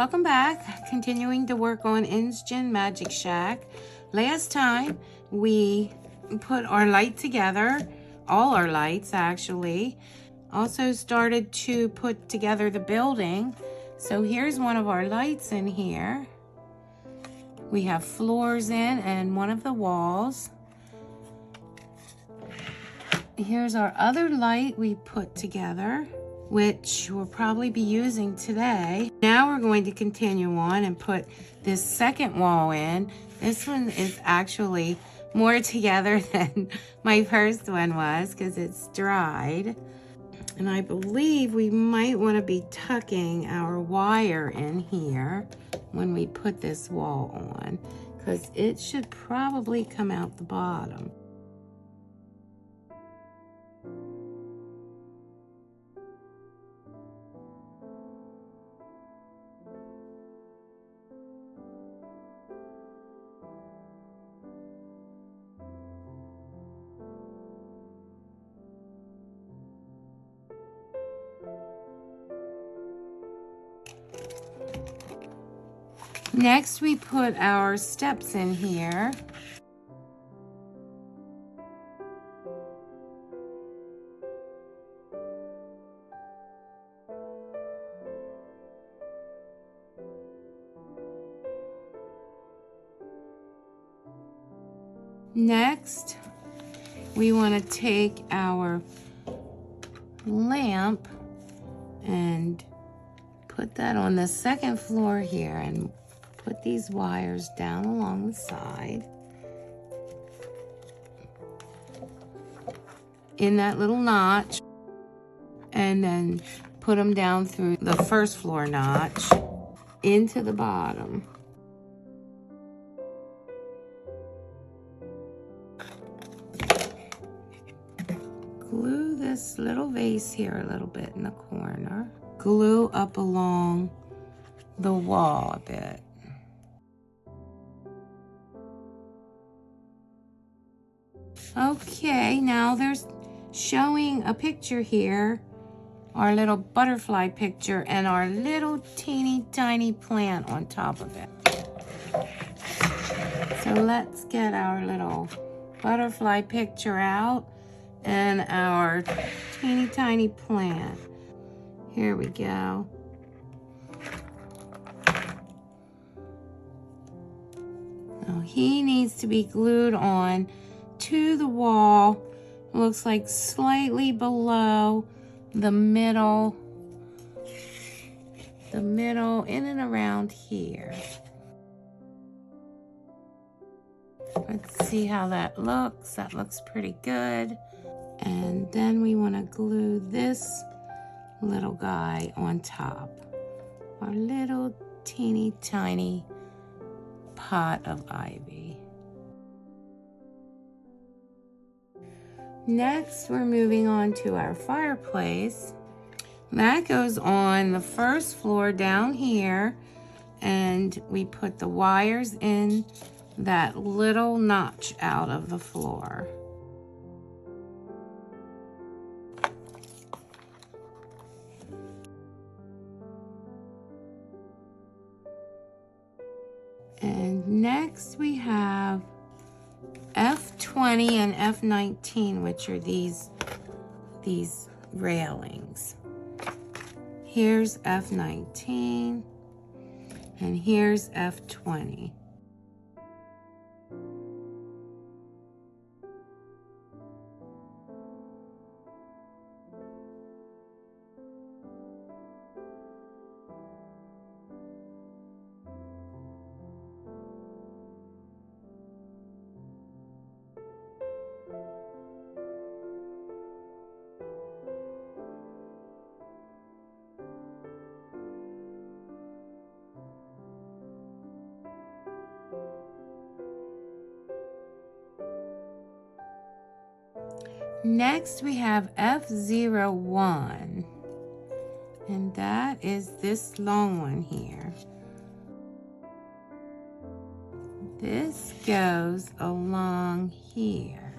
welcome back. Continuing to work on INSGEN Magic Shack. Last time we put our light together, all our lights actually. Also started to put together the building. So here's one of our lights in here. We have floors in and one of the walls. Here's our other light we put together, which we'll probably be using today. Now we're going to continue on and put this second wall in. This one is actually more together than my first one was because it's dried. And I believe we might want to be tucking our wire in here when we put this wall on, because it should probably come out the bottom. Next, we put our steps in here. Next, we want to take our lamp and put that on the second floor here and put these wires down along the side in that little notch, and then put them down through the first floor notch into the bottom. Glue this little vase here a little bit in the corner. Glue up along the wall a bit. Okay, now there's showing a picture here, our little butterfly picture and our little teeny tiny plant on top of it. So let's get our little butterfly picture out and our teeny tiny plant. Here we go. Now he needs to be glued on to the wall. Looks like slightly below the middle, in and around here. Let's see how that looks. That looks pretty good. And then we want to glue this little guy on top. Our little teeny tiny pot of ivy. Next, we're moving on to our fireplace. That goes on the first floor down here, and we put the wires in that little notch out of the floor. And next we have F20 and F19, which are these railings. Here's F19 and here's F20. Next we have F01, and that is this long one here. This goes along here.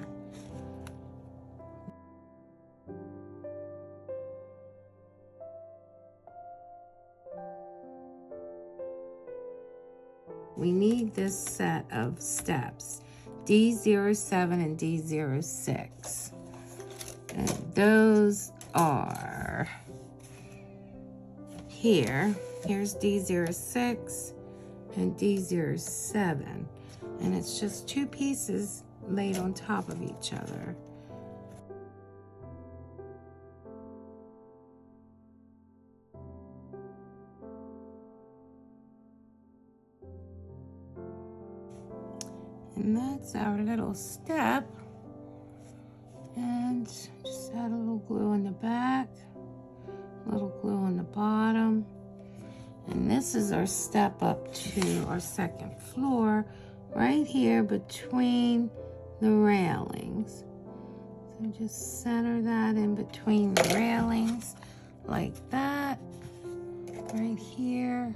We need this set of steps, D07 and D06. And those are here. Here's D06 and D07. And it's just two pieces laid on top of each other. And that's our little step. And just add a little glue in the back, a little glue on the bottom. And this is our step up to our second floor, right here between the railings. So just center that in between the railings, like that, right here.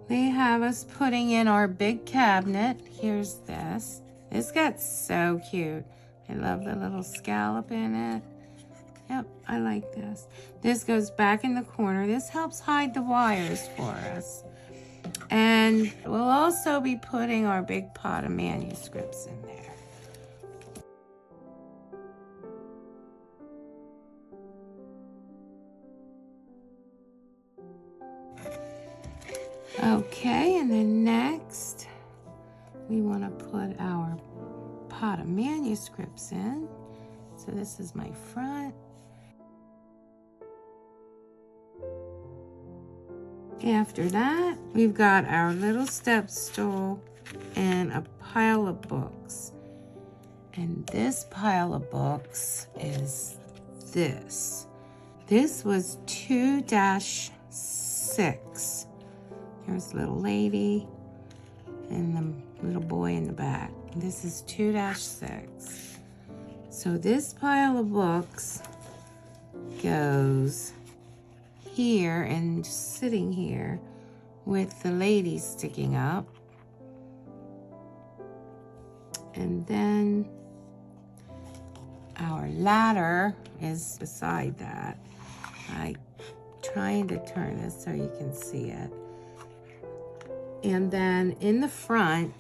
They have us putting in our big cabinet. Here's this. This got so cute. I love the little scallop in it. Yep, I like this. This goes back in the corner. This helps hide the wires for us. And we'll also be putting our big pot of manuscripts in there. Okay, and then next, we want to put our pot of manuscripts in. So this is my front. After that, we've got our little step stool and a pile of books. And this pile of books is this. This was 2-6. Here's the little lady and the little boy in the back. This is 2-6. So this pile of books goes here and sitting here with the lady sticking up. And then our ladder is beside that. I'm trying to turn this so you can see it. And then in the front,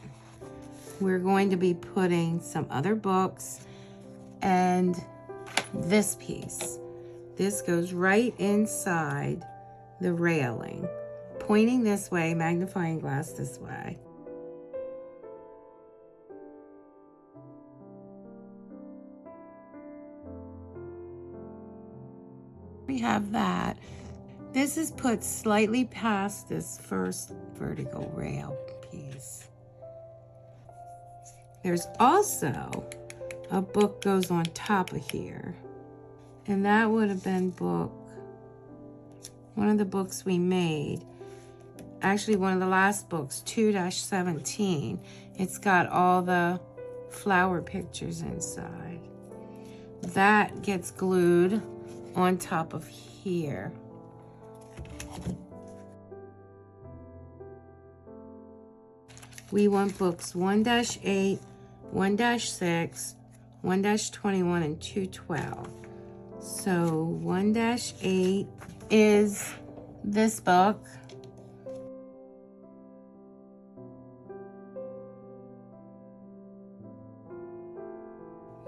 we're going to be putting some other books and this piece. This goes right inside the railing, pointing this way, magnifying glass this way. We have that. This is put slightly past this first vertical rail piece. There's also a book goes on top of here. And that would have been one of the books we made. Actually, one of the last books, 2-17. It's got all the flower pictures inside. That gets glued on top of here. We want books 1-8, 1-6, 1-21, and 212. So 1-8 is this book.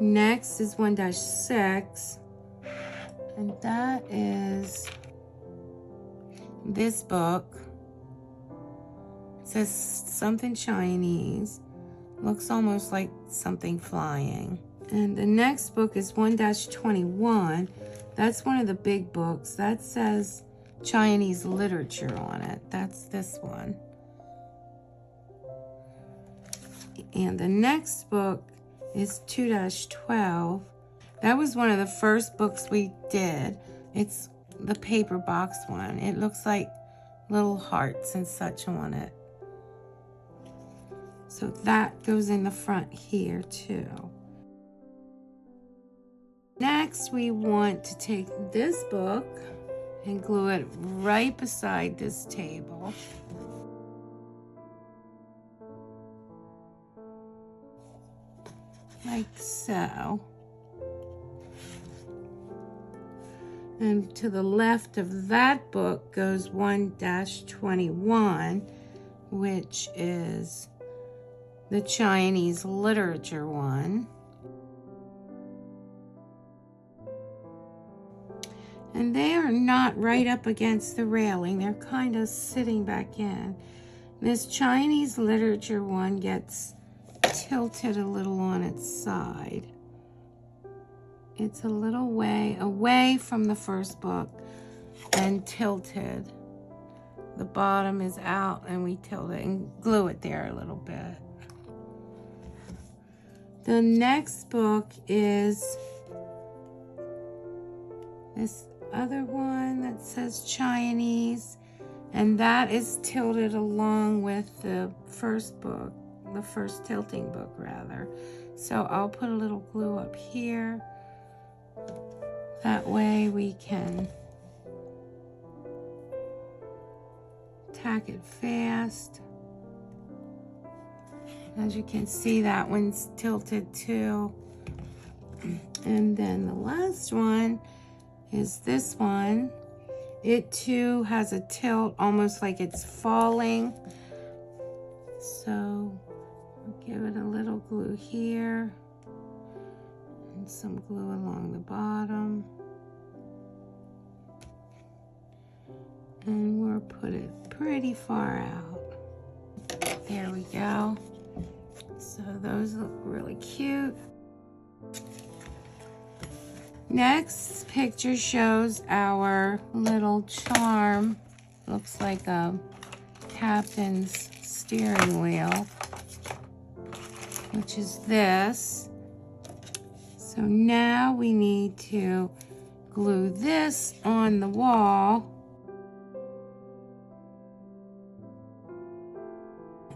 Next is 1-6, and that is this book. It says something Chinese. Looks almost like something flying. And the next book is 1-21. That's one of the big books. That says Chinese literature on it. That's this one. And the next book is 2-12. That was one of the first books we did. It's the paper box one. It looks like little hearts and such on it. So that goes in the front here too. Next, we want to take this book and glue it right beside this table. Like so. And to the left of that book goes 1-21, which is the Chinese literature one. And they are not right up against the railing. They're kind of sitting back in. This Chinese literature one gets tilted a little on its side. It's a little way away from the first book and tilted. The bottom is out and we tilt it and glue it there a little bit. The next book is this other one that says Chinese, and that is tilted along with the first book, the first tilting book rather. So I'll put a little glue up here. That way we can tack it fast. As you can see, that one's tilted too. And then the last one is this one. It too has a tilt, almost like it's falling. So I'll give it a little glue here. And some glue along the bottom. And we'll put it pretty far out. There we go. So those look really cute. Next picture shows our little charm. Looks like a captain's steering wheel, which is this. So now we need to glue this on the wall.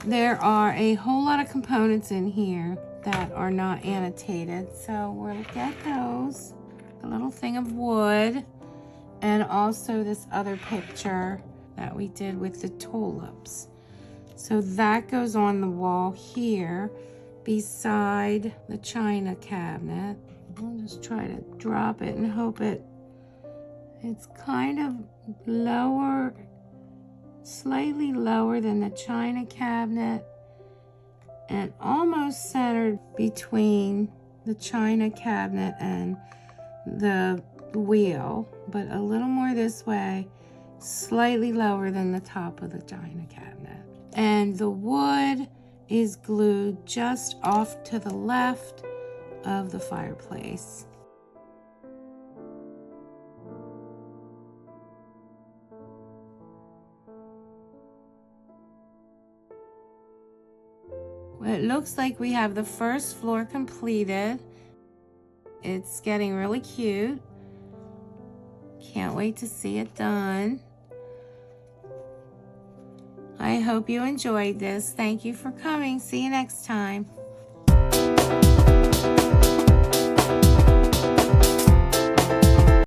There are a whole lot of components in here that are not annotated, so we'll get those. A little thing of wood, and also this other picture that we did with the tulips. So that goes on the wall here beside the china cabinet. I'll just try to drop it and hope it's kind of lower, slightly lower than the china cabinet, and almost centered between the china cabinet and the wheel, but a little more this way, slightly lower than the top of the china cabinet. And the wood is glued just off to the left of the fireplace. It looks like we have the first floor completed. It's getting really cute. Can't wait to see it done. I hope you enjoyed this. Thank you for coming. See you next time.